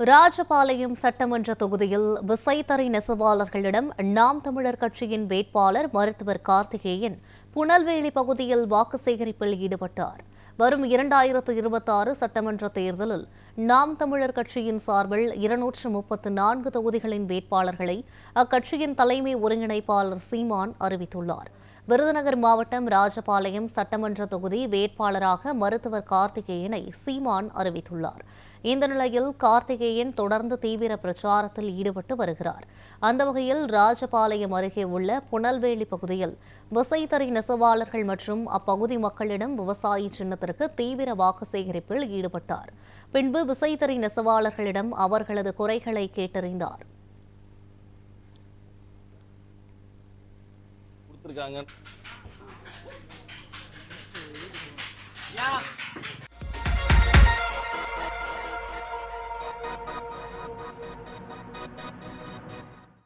ராஜபாளையம் சட்டமன்ற தொகுதியில் விசைத்தறி நெசவாளர்களிடம் நாம் தமிழர் கட்சியின் வேட்பாளர் மருத்துவர் கார்த்திகேயன் புனல்வேலி பகுதியில் வாக்கு சேகரிப்பில் ஈடுபட்டார். வரும் 2026 சட்டமன்ற தேர்தலில் நாம் தமிழர் கட்சியின் சார்பில் 234 தொகுதிகளின் வேட்பாளர்களை அக்கட்சியின் தலைமை ஒருங்கிணைப்பாளர் சீமான் அறிவித்துள்ளார். விருதுநகர் மாவட்டம் ராஜபாளையம் சட்டமன்ற தொகுதி வேட்பாளராக மருத்துவர் கார்த்திகேயனை சீமான் அறிவித்துள்ளார். இந்த நிலையில் கார்த்திகேயன் தொடர்ந்து தீவிர பிரச்சாரத்தில் ஈடுபட்டு வருகிறார். அந்த வகையில் ராஜபாளையம் அருகே உள்ள புனல்வேலி பகுதியில் விசைத்தறி நெசவாளர்கள் மற்றும் அப்பகுதி மக்களிடம் விவசாயி சின்னத்திற்கு தீவிர வாக்கு சேகரிப்பில் ஈடுபட்டார். பின்பு விசைத்தறி நெசவாளர்களிடம் அவர்களது குறைகளை கேட்டறிந்தார். கொடுத்திருக்காங்க.